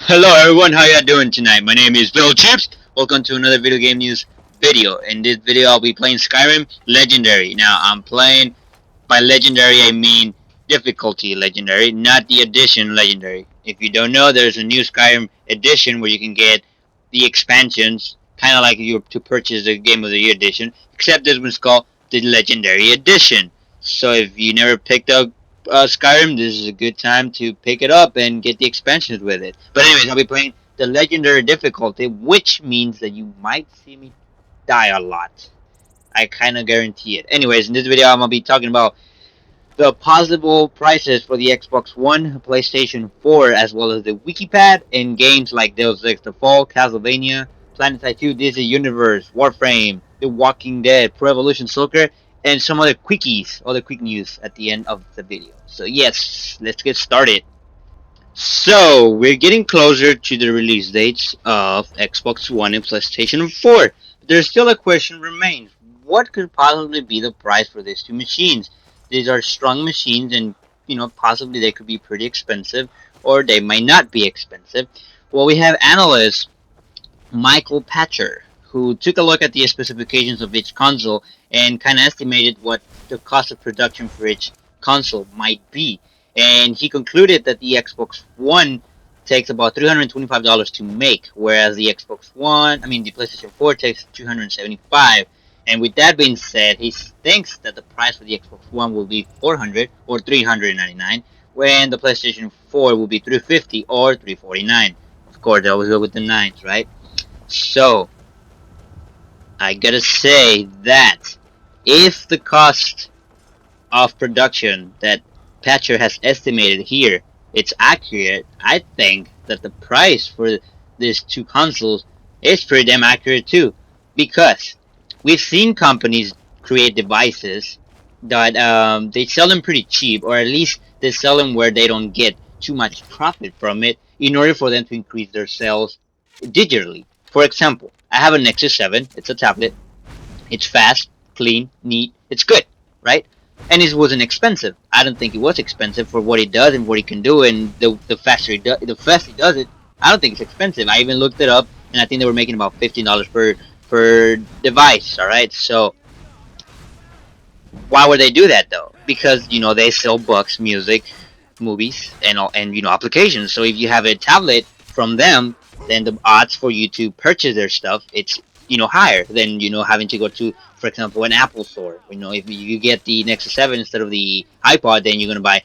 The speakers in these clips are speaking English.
Hello everyone, how you doing tonight? My name is Velchivz. Welcome to another video game news video. In this video I'll be playing Skyrim Legendary. Now I'm playing, by Legendary I mean difficulty Legendary, not the edition Legendary. If you don't know, there's a new Skyrim edition where you can get the expansions, kind of like you to purchase the Game of the Year edition, except this one's called the Legendary Edition. So if you never picked up Skyrim, this is a good time to pick it up and get the expansions with it. But anyways, I'll be playing the Legendary difficulty, which means that you might see me die a lot. I kind of guarantee it. Anyways, in this video, I'm going to be talking about the possible prices for the Xbox One, PlayStation 4, as well as the Wikipad, in games like Deus Ex The Fall, Castlevania, PlanetSide 2, Disney Universe, Warframe, The Walking Dead, Pro Evolution Soccer, and some other quickies, other quick news at the end of the video. So yes, let's get started. So, we're getting closer to the release dates of Xbox One and PlayStation 4. But there's still a question remains. What could possibly be the price for these two machines? These are strong machines and, possibly they could be pretty expensive or they might not be expensive. Well, we have analyst Michael Patcher who took a look at the specifications of each console and kind of estimated what the cost of production for each console might be. And he concluded that the Xbox One takes about $325 to make, whereas the the PlayStation 4 takes $275. And with that being said, he thinks that the price for the Xbox One will be $400 or $399, when the PlayStation 4 will be $350 or $349. Of course, they always go with the nines, right? So, I gotta say that if the cost of production that Patcher has estimated here it's accurate, I think that the price for these two consoles is pretty damn accurate too. Because we've seen companies create devices that they sell them pretty cheap, or at least they sell them where they don't get too much profit from it in order for them to increase their sales digitally. For example, I have a Nexus 7, it's a tablet, it's fast, clean, neat, it's good, right? And it wasn't expensive. I don't think it was expensive for what it does and what it can do, and the faster the faster it does it. I don't think it's expensive. I even looked it up, and I think they were making about $15 per device. All right, so why would they do that though? Because they sell books, music, movies, and applications. So if you have a tablet from them, then the odds for you to purchase their stuff it's higher than having to go to, for example, an Apple store. If you get the Nexus 7 instead of the iPod, then you're gonna buy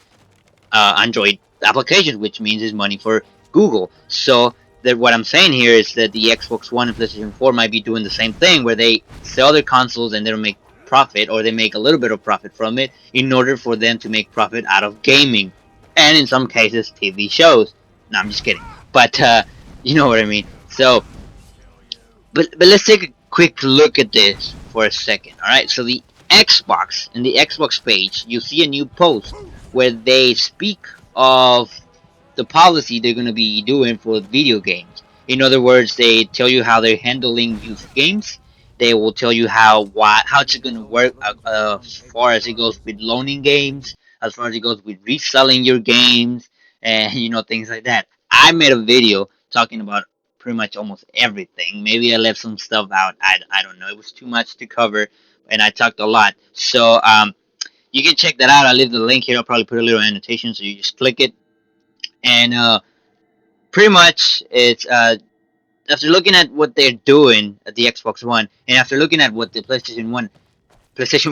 Android applications, which means it's money for Google. So that what I'm saying here is that the Xbox One and PlayStation 4 might be doing the same thing, where they sell their consoles and they don't make profit, or they make a little bit of profit from it in order for them to make profit out of gaming, and in some cases TV shows. No, I'm just kidding, but you know what I mean. So, but let's take a quick look at this for a second. All right, so the Xbox, in the Xbox page, you see a new post where they speak of the policy they're going to be doing for video games. In other words, they tell you how they're handling youth games. They will tell you how it's going to work as far as it goes with loaning games, as far as it goes with reselling your games, and things like that. I made a video talking about pretty much almost everything. Maybe I left some stuff out. I don't know. It was too much to cover, and I talked a lot. So you can check that out. I'll leave the link here. I'll probably put a little annotation, so you just click it, and pretty much it's after looking at what they're doing at the Xbox One, and after looking at what the PlayStation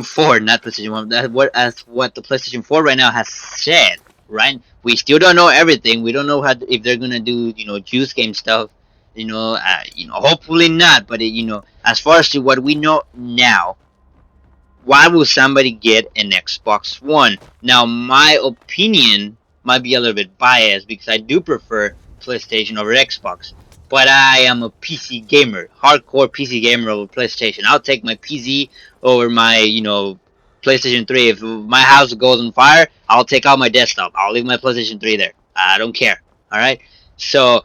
4, not PlayStation 1, what the PlayStation 4 right now has said, right? We still don't know everything. We don't know if they're gonna do juice game stuff. Hopefully not. But as far as to what we know now, why would somebody get an Xbox One? Now, my opinion might be a little bit biased because I do prefer PlayStation over Xbox. But I am a PC gamer, hardcore PC gamer over PlayStation. I'll take my PC over my, PlayStation 3. If my house goes on fire, I'll take out my desktop. I'll leave my PlayStation 3 there. I don't care. Alright? So,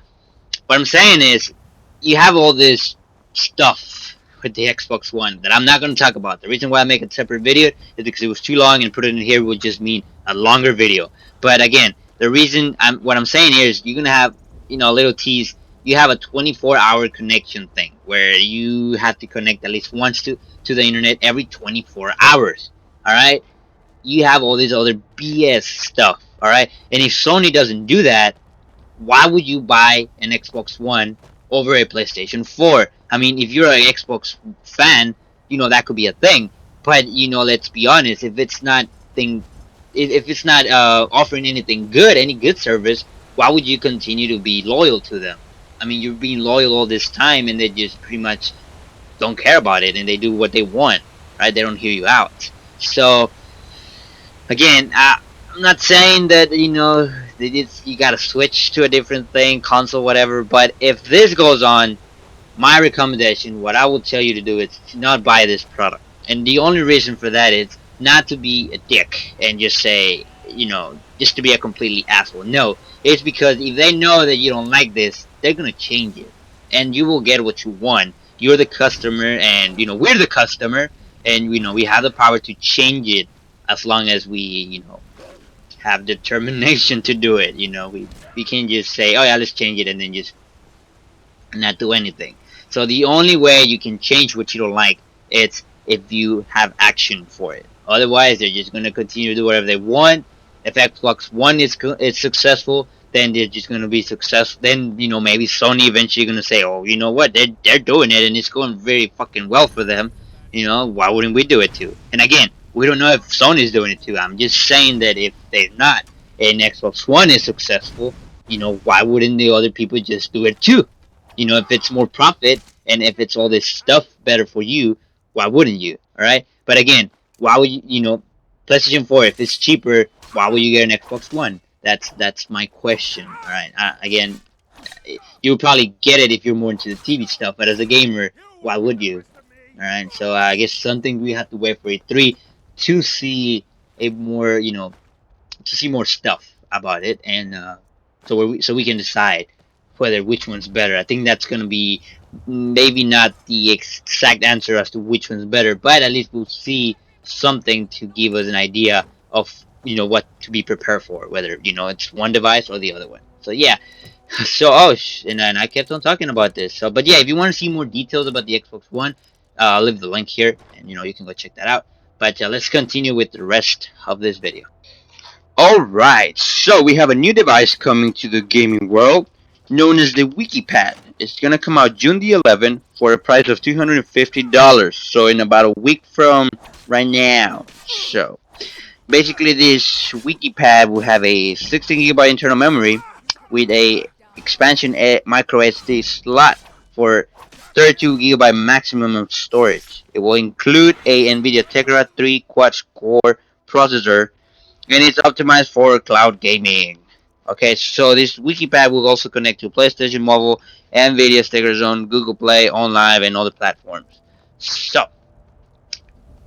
what I'm saying is, you have all this stuff with the Xbox One that I'm not going to talk about. The reason why I make a separate video is because it was too long, and put it in here would just mean a longer video. But again, the reason what I'm saying here is you're going to have little tease. You have a 24-hour connection thing where you have to connect at least once to the internet every 24 hours. All right, you have all this other BS stuff. All right, and if Sony doesn't do that, why would you buy an Xbox One over a PlayStation 4? I mean, if you're an Xbox fan, that could be a thing. But let's be honest, thing, if it's not offering anything good, any good service, why would you continue to be loyal to them? I mean, you're being loyal all this time, and they just pretty much don't care about it, and they do what they want, right? They don't hear you out. So again, I'm not saying that you gotta switch to a different thing, console, whatever. But if this goes on, my recommendation, what I will tell you to do is to not buy this product. And the only reason for that is not to be a dick and just say, just to be a completely asshole. No, it's because if they know that you don't like this, they're gonna change it, and you will get what you want. You're the customer, and we're the customer, and we have the power to change it as long as we, have determination to do it. We can't just say, oh yeah, let's change it, and then just not do anything. So the only way you can change what you don't like is if you have action for it. Otherwise, they're just gonna continue to do whatever they want. If Xbox One is successful, then they're just gonna be successful. Then maybe Sony eventually gonna say, oh, you know what, they're doing it and it's going very fucking well for them. Why wouldn't we do it too? And again, we don't know if Sony's doing it too. I'm just saying that if they're not, and Xbox One is successful, why wouldn't the other people just do it too? If it's more profit and if it's all this stuff better for you, why wouldn't you? All right. But again, why would PlayStation 4, if it's cheaper, why would you get an Xbox One? That's my question. All right. Again, you would probably get it if you're more into the TV stuff, but as a gamer, why would you? All right. So I guess something we have to wait for E3 to see a more, to see more stuff about it, and so we can decide whether which one's better. I think that's gonna be maybe not the exact answer as to which one's better, but at least we'll see something to give us an idea of what to be prepared for, whether it's one device or the other one. So yeah. So and then I kept on talking about this. So but yeah, if you want to see more details about the Xbox One, I'll leave the link here, and you can go check that out. But let's continue with the rest of this video. Alright, so we have a new device coming to the gaming world known as the Wikipad. It's gonna come out June the 11th for a price of $250, so in about a week from right now. So basically this Wikipad will have a 16GB internal memory with a expansion micro SD slot for 32GB maximum of storage. It will include a NVIDIA Tegra 3 quad-core processor, and it's optimized for cloud gaming. Okay, so this Wikipad will also connect to PlayStation Mobile, NVIDIA Stecker Zone, Google Play, OnLive, and other platforms. So,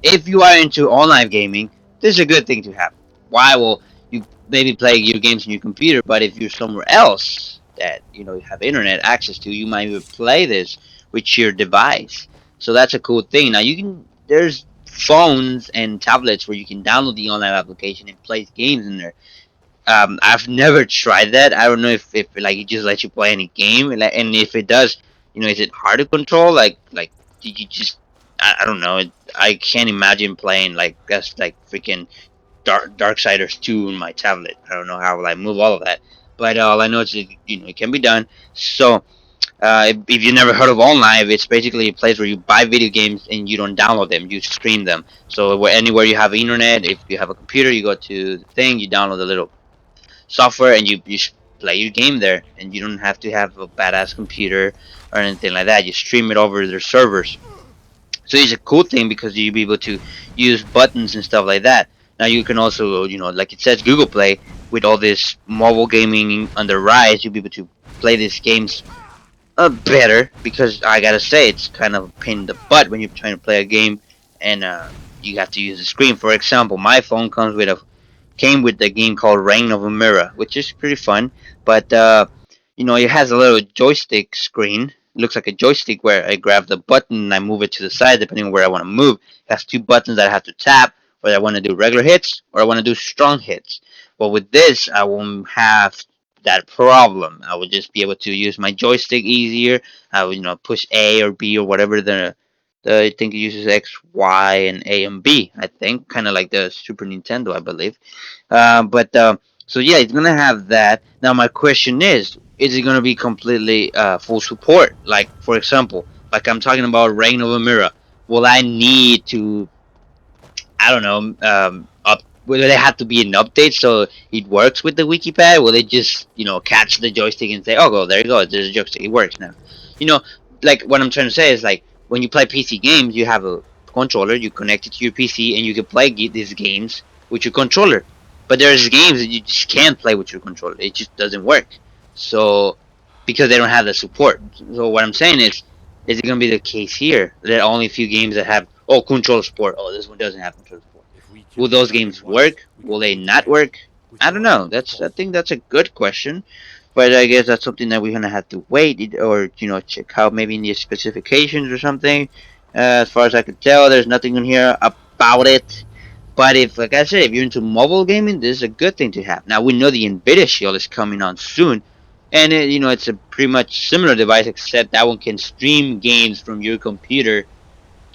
if you are into online gaming, this is a good thing to have. Why? Well, you maybe play your games on your computer, but if you're somewhere else that you have internet access to, you might even play this with your device. So that's a cool thing. Now there's phones and tablets where you can download the online application and play games in there. I've never tried that. I don't know if like it just lets you play any game, and if it does, is it hard to control? Like did you just I don't know. I can't imagine playing like that's like freaking Darksiders 2 in my tablet. I don't know how will I move all of that, but all I know is it can be done. So if you never heard of OnLive, it's basically a place where you buy video games and you don't download them, you stream them. So anywhere you have internet, if you have a computer, you go to the thing, you download the little software, and you play your game there, and you don't have to have a badass computer or anything like that. You stream it over their servers. So it's a cool thing because you'll be able to use buttons and stuff like that. Now you can also, like it says Google Play, with all this mobile gaming on the rise, you'll be able to play these games better, because I gotta say it's kind of a pain in the butt when you're trying to play a game and you have to use the screen. For example, my phone came with a game called Reign of a Mirror, which is pretty fun. But it has a little joystick screen. It looks like a joystick where I grab the button and I move it to the side depending on where I want to move. It has two buttons that I have to tap, whether I want to do regular hits or I want to do strong hits. But with this, I won't have that problem. I would just be able to use my joystick easier. I would, push A or B or whatever the I think it uses X, Y, and A and B. I think kind of like the Super Nintendo, I believe. But so yeah, it's gonna have that. Now my question is it gonna be completely full support? Like for example, like I'm talking about Reign of Amira. Will I need to, I don't know, will there have to be an update so it works with the Wikipad? Will it just, catch the joystick and say, oh, go, there you go, there's a joystick, it works now? You know, like what I'm trying to say is like when you play PC games, you have a controller, you connect it to your PC, and you can play these games with your controller. But there's games that you just can't play with your controller. It just doesn't work. So because they don't have the support. So what I'm saying is it gonna be the case here that only a few games that have control support? Oh, this one doesn't have control support. Will those games work? Will they not work? I don't know. I think that's a good question, but I guess that's something that we're gonna have to wait or check out maybe in the specifications or something. As far as I can tell, there's nothing in here about it. But if, like I said, if you're into mobile gaming, this is a good thing to have. Now we know the Nvidia Shield is coming on soon, and it's a pretty much similar device, except that one can stream games from your computer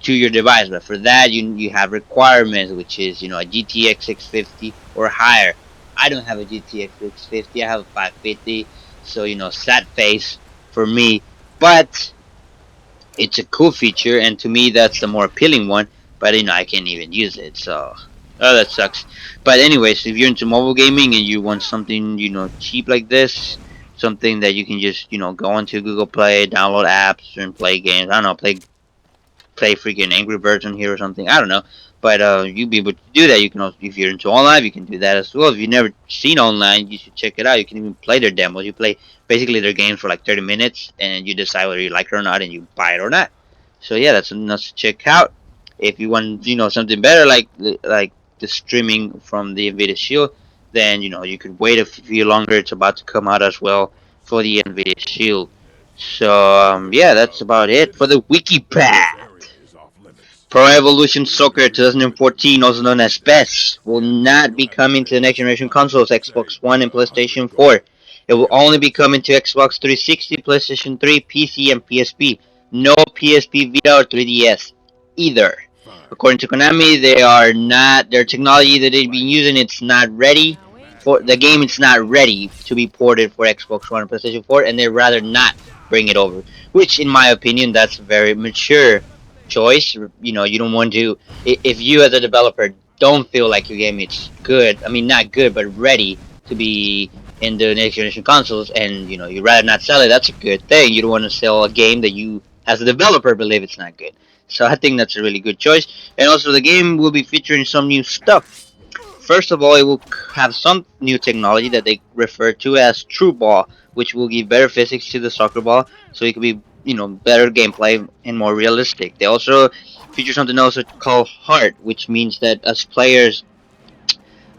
to your device. But for that, you have requirements, which is a GTX 650 or higher. I don't have a GTX 650. I have a 550, so sad face for me. But it's a cool feature, and to me, that's the more appealing one. But I can't even use it, so that sucks. But anyways, if you're into mobile gaming and you want something cheap like this, something that you can just go onto Google Play, download apps, and play games. I don't know, play freaking Angry Birds on here or something. I don't know, but you'll be able to do that. You can also, if you're into online, you can do that as well. If you've never seen online, you should check it out. You can even play their demos. You play basically their games for like 30 minutes, and you decide whether you like it or not, and you buy it or not. So yeah, that's something else to check out. If you want, something better like the streaming from the Nvidia Shield, then you could wait a few longer. It's about to come out as well for the Nvidia Shield. So yeah, that's about it for the Wikipad. Pro Evolution Soccer 2014, also known as PES, will not be coming to the next generation consoles, Xbox One and PlayStation 4. It will only be coming to Xbox 360, PlayStation 3, PC, and PSP. No PSP Vita or 3DS either. According to Konami, their technology that they've been using, it's not ready for the game. It's not ready to be ported for Xbox One and PlayStation 4, and they'd rather not bring it over. Which, in my opinion, that's very mature choice. You don't want to. If you as a developer don't feel like your game is good, I mean not good, but ready to be in the next generation consoles, and you'd rather not sell it, that's a good thing. You don't want to sell a game that you, as a developer, believe it's not good. So I think that's a really good choice. And also, the game will be featuring some new stuff. First of all, it will have some new technology that they refer to as True Ball, which will give better physics to the soccer ball, so it could be better gameplay and more realistic. They also feature something else called Heart, which means that as players,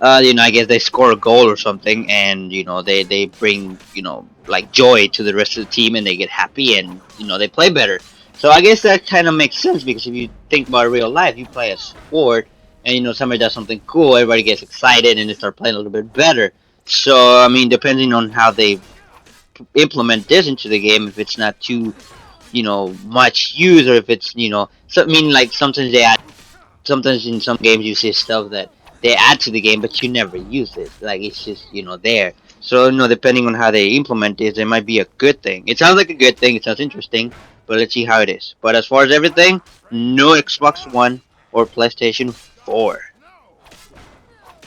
I guess they score a goal or something, and they bring like joy to the rest of the team, and they get happy, and they play better. So I guess that kind of makes sense, because if you think about real life, you play a sport, and somebody does something cool, everybody gets excited, and they start playing a little bit better. So I mean, depending on how they implement this into the game, if it's not too much use, or if it's so, I mean, like sometimes in some games you see stuff that they add to the game, but you never use it. Like it's just there. So depending on how they implement this, it might be a good thing. It sounds like a good thing. It sounds interesting, but let's see how it is. But as far as everything, no Xbox One or PlayStation 4.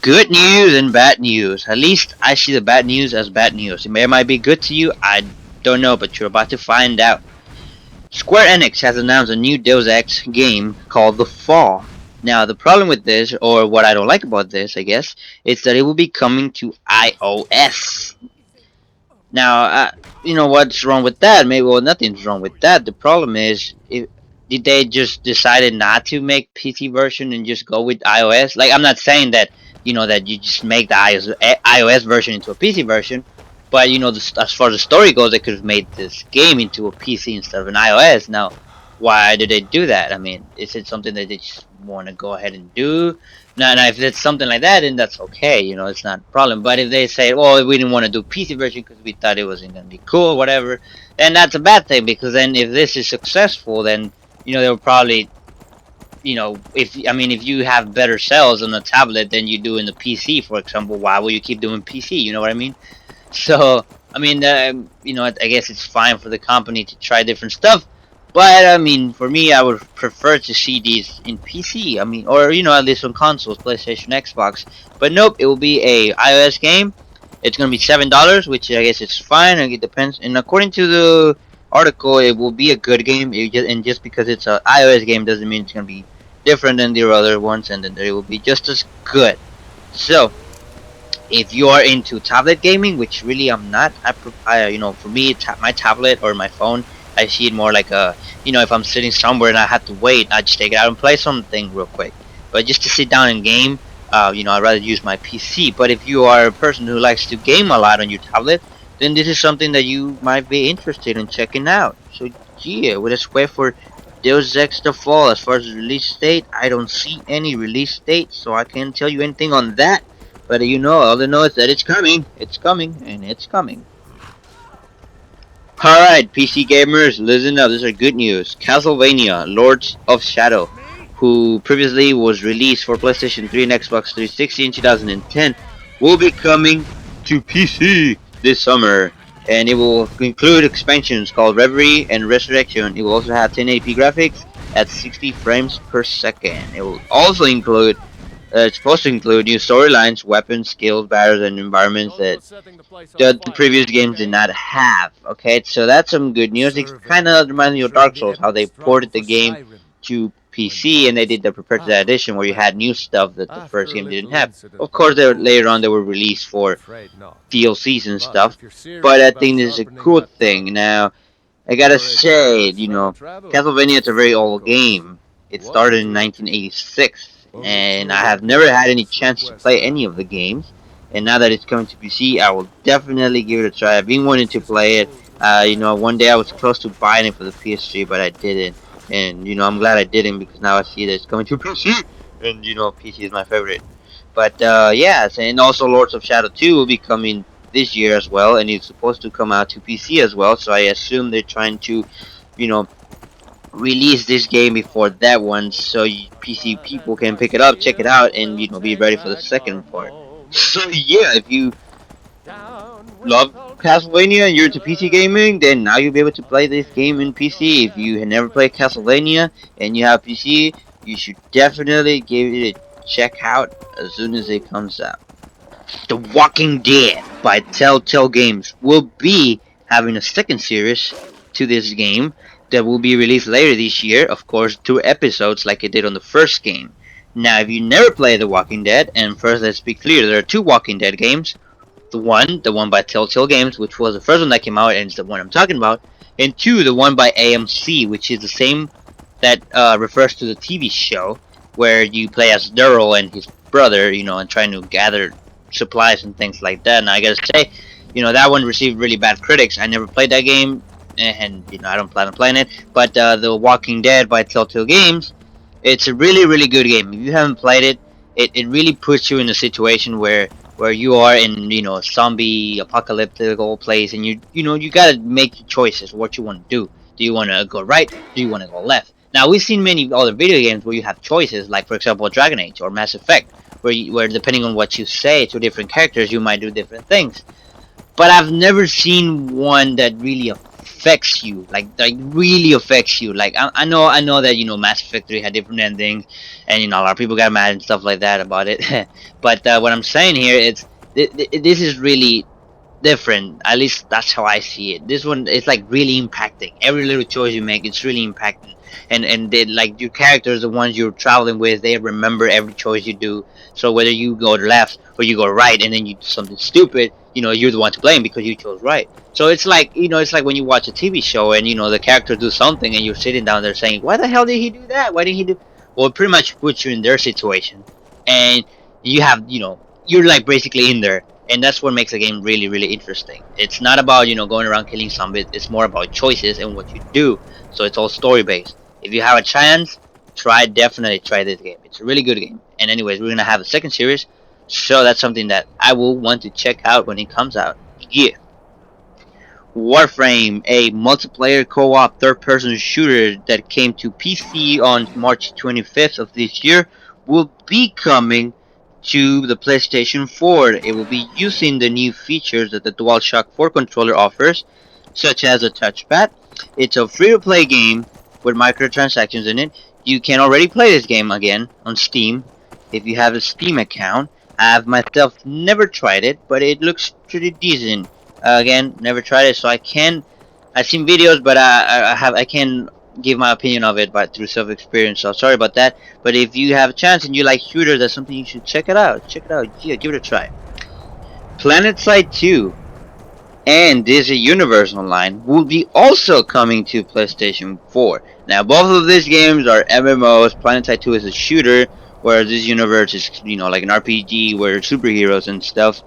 Good news and bad news. At least I see the bad news as bad news. It might be good to you. I don't know, but you're about to find out. Square Enix has announced a new Deus Ex game called The Fall. Now, the problem with this, or what I don't like about this, I guess, is that it will be coming to iOS. Now, what's wrong with that? Maybe, well, nothing's wrong with that. The problem is, did they just decided not to make PC version and just go with iOS? Like, I'm not saying that, that you just make the iOS version into a PC version, but, as far as the story goes, they could have made this game into a PC instead of an iOS. Now, Why do they do that? I mean, is it something that they just want to go ahead and do? Now, if it's something like that, then that's okay. You know, it's not a problem. But if they say, "Well, we didn't want to do PC version because we thought it wasn't gonna be cool, whatever," then that's a bad thing. Because then, if this is successful, then they'll probably, if you have better sales on a tablet than you do in the PC, for example, why will you keep doing PC? You know what I mean? So, I mean, I guess it's fine for the company to try different stuff, but I mean, for me, I would prefer to see these in PC. I mean, or at least on consoles, PlayStation, Xbox. But nope, it will be a iOS game. It's gonna be $7, which I guess it's fine. It depends. And according to the article, it will be a good game. And just because it's an iOS game doesn't mean it's gonna be different than the other ones, and then it will be just as good. So, if you are into tablet gaming, which really I'm not, for me, my tablet or my phone, I see it more like if I'm sitting somewhere and I have to wait, I just take it out and play something real quick. But just to sit down and game, I'd rather use my PC. But if you are a person who likes to game a lot on your tablet, then this is something that you might be interested in checking out. So yeah, we'll just wait for Deus Ex the Fall. As far as the release date, I don't see any release date, so I can't tell you anything on that. But all I know is that it's coming, and it's coming. Alright, PC gamers, listen up, these are good news. Castlevania Lords of Shadow, who previously was released for PlayStation 3 and Xbox 360 in 2010, will be coming to PC this summer. And it will include expansions called Reverie and Resurrection. It will also have 1080p graphics at 60 frames per second. It will also include it's supposed to include new storylines, weapons, skills, battles, and environments that the previous games did not have. Okay, so that's some good news. It kind of reminds me of Dark Souls, how they ported the game to PC and they did the Prepared to Die edition where you had new stuff that the first game didn't have. Of course, later on they were released for DLCs and stuff, but I think this is a cool thing. Now, I gotta say, Castlevania is a very old game. It started in 1986, and I have never had any chance to play any of the games. And now that it's coming to PC, I will definitely give it a try. I've been wanting to play it. One day I was close to buying it for the PS3, but I didn't. And I'm glad I didn't because now I see that it's coming to PC, and PC is my favorite. But yes, and also Lords of Shadow 2 will be coming this year as well, and it's supposed to come out to PC as well. So I assume they're trying to, you know, release this game before that one, so PC people can pick it up, check it out, and be ready for the second part. So yeah, if you love Castlevania and you're into PC gaming, then now you'll be able to play this game in PC. If you had never played Castlevania and you have PC, you should definitely give it a check out as soon as it comes out. The Walking Dead by Telltale Games will be having a second series to this game that will be released later this year, of course, 2 episodes like it did on the first game. Now, if you never played The Walking Dead, and first let's be clear, there are 2 Walking Dead games. The one by Telltale Games, which was the first one that came out and is the one I'm talking about, and 2, the one by AMC, which is the same that refers to the TV show, where you play as Daryl and his brother, and trying to gather supplies and things like that. And I gotta say, that one received really bad critics. I never played that game, and I don't plan on playing it. But The Walking Dead by Telltale Games, it's a really, really good game. If you haven't played it, it really puts you in a situation where you are in a zombie apocalyptic place, and you gotta make choices what you want to do. Do you want to go right? Do you want to go left? Now, we've seen many other video games where you have choices, like for example Dragon Age or Mass Effect, where depending on what you say to different characters, you might do different things. But I've never seen one that really affects you, like really affects you. Like I know that Mass Effect 3 had different endings, and a lot of people got mad and stuff like that about it. But what I'm saying here is this is really different. At least that's how I see it. This one is like really impacting. Every little choice you make, it's really impacting. And they, like, your characters, the ones you're traveling with, they remember every choice you do. So whether you go left or you go right, and then you do something stupid, you're the one to blame because you chose right. So it's like when you watch a TV show and the characters do something and you're sitting down there saying, why the hell did he do that? Why didn't he do? Well, it pretty much puts you in their situation, and you have you're like basically in there. And that's what makes the game really, really interesting. It's not about going around killing zombies. It's more about choices and what you do. So it's all story based. If you have a chance, definitely try this game. It's a really good game. And anyways, we're gonna have a second series, so that's something that I will want to check out when it comes out. Yeah. Warframe, a multiplayer co-op third-person shooter that came to PC on March 25th of this year, will be coming to the PlayStation 4. It will be using the new features that the DualShock 4 controller offers, such as a touchpad. It's a free-to-play game with microtransactions in it. You can already play this game again on Steam if you have a Steam account. I've myself never tried it, but it looks pretty decent. Again, never tried it, so I've seen videos, but I can give my opinion of it, but through self-experience. So sorry about that. But if you have a chance and you like shooters, that's something you should check it out. Check it out. Yeah, give it a try. PlanetSide 2 and Disney Universe Online will be also coming to PlayStation 4. Now, both of these games are MMOs. PlanetSide 2 is a shooter, whereas this universe is, like an RPG where superheroes and stuff.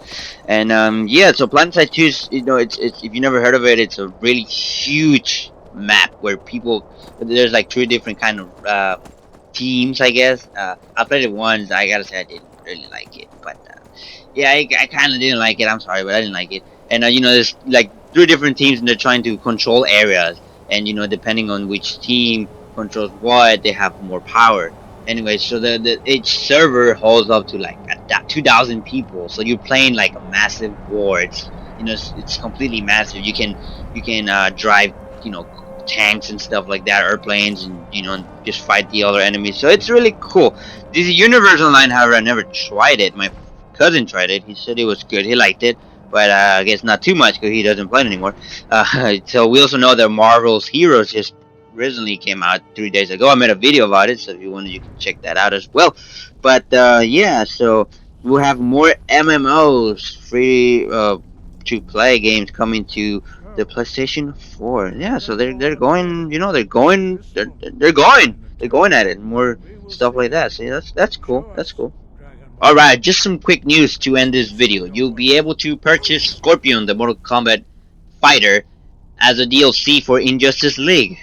And yeah, so PlanetSide 2 is, it's if you never heard of it, it's a really huge map where there's like 3 different kind of teams, I guess. I played it once. I gotta say I didn't really like it, but yeah, I kind of didn't like it. I'm sorry, but I didn't like it. And there's like 3 different teams, and they're trying to control areas. And depending on which team controls what, they have more power. Anyway, so each server holds up to like 2,000 people. So you're playing like a massive war. It's completely massive. You can drive tanks and stuff like that, airplanes, and just fight the other enemies. So it's really cool. This Universe Online, however, I never tried it. My cousin tried it. He said it was good. He liked it, but I guess not too much because he doesn't play it anymore. So we also know that Marvel's Heroes just recently came out 3 days ago. I made a video about it, so if you want, you can check that out as well. But yeah, so we'll have more MMOs, free to play games coming to the PlayStation 4. Yeah, so they're going, they're going at it, more stuff like that. So yeah, that's cool. That's cool. Alright, just some quick news to end this video. You'll be able to purchase Scorpion, the Mortal Kombat fighter, as a DLC for Injustice League.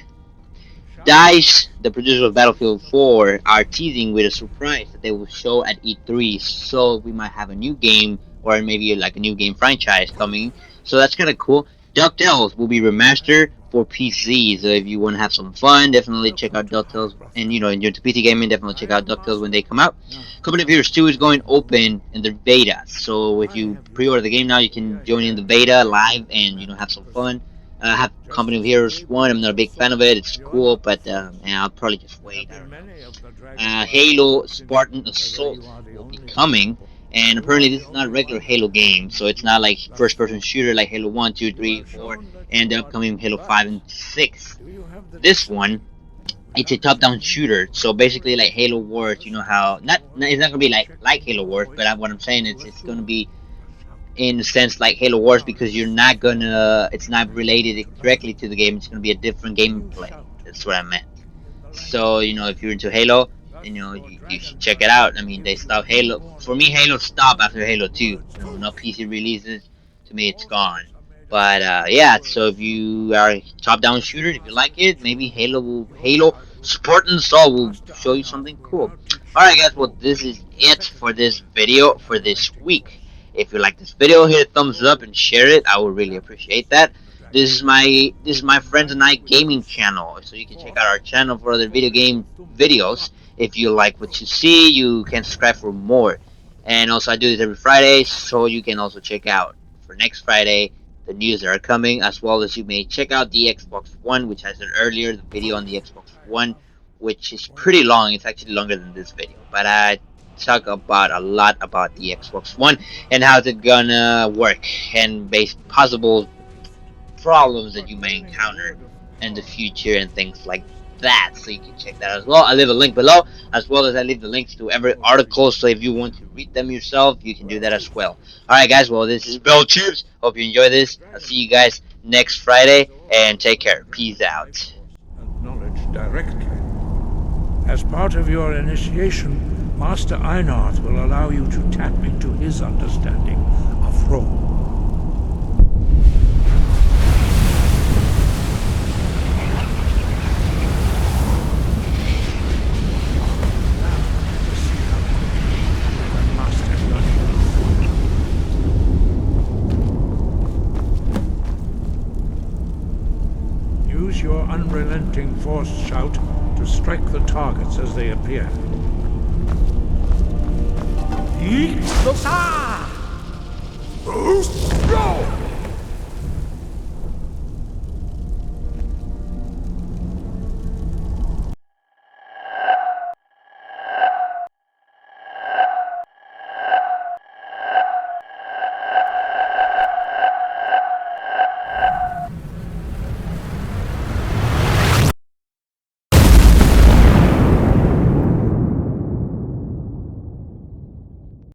DICE, the producer of Battlefield 4, are teasing with a surprise that they will show at E3, so we might have a new game, or maybe like a new game franchise coming, so that's kind of cool. DuckTales will be remastered for PC, so if you want to have some fun, definitely check out DuckTales, and if you're into PC gaming, definitely check out DuckTales when they come out. Company of Heroes 2 is going open in the beta, so if you pre-order the game now, you can join in the beta live and have some fun. Have Company of Heroes 1, I'm not a big fan of it, it's cool, but I'll probably just wait. Halo Spartan Assault will be coming, and apparently this is not a regular Halo game, so it's not like first-person shooter like Halo 1, 2, 3, 4, and the upcoming Halo 5 and 6. This one, it's a top-down shooter, so basically like Halo Wars, how, it's not gonna be like Halo Wars, but what I'm saying is it's gonna be in a sense like Halo Wars, because it's not related directly to the game, it's gonna be a different gameplay. That's what I meant. So if you're into Halo, you should check it out. I mean, they stopped Halo. For me, Halo stopped after Halo 2. No PC releases. To me, it's gone. But yeah, so if you are a top-down shooter, if you like it, maybe Halo Spartan Assault will show you something cool. Alright guys, well this is it for this video for this week. If you like this video, hit a thumbs up and share it. I would really appreciate that. This is my friends and I gaming channel, so you can check out our channel for other video game videos. If you like what you see, you can subscribe for more. And also I do this every Friday, so you can also check out for next Friday the news that are coming, as well as you may check out the Xbox One, which I said earlier, the video on the Xbox One, which is pretty long. It's actually longer than this video, but I talk about a lot about the Xbox One and how's it gonna work, and possible problems that you may encounter in the future and things like that, so you can check that as well. I'll leave a link below, as well as I leave the links to every article, so if you want to read them yourself, you can do that as well. Alright guys, well this is Velchivz. Hope you enjoy this. I'll see you guys next Friday, and take care. Peace out. Knowledge directly. As part of your initiation, Master Einard will allow you to tap into his understanding of role. Use your unrelenting force shout to strike the targets as they appear. Go!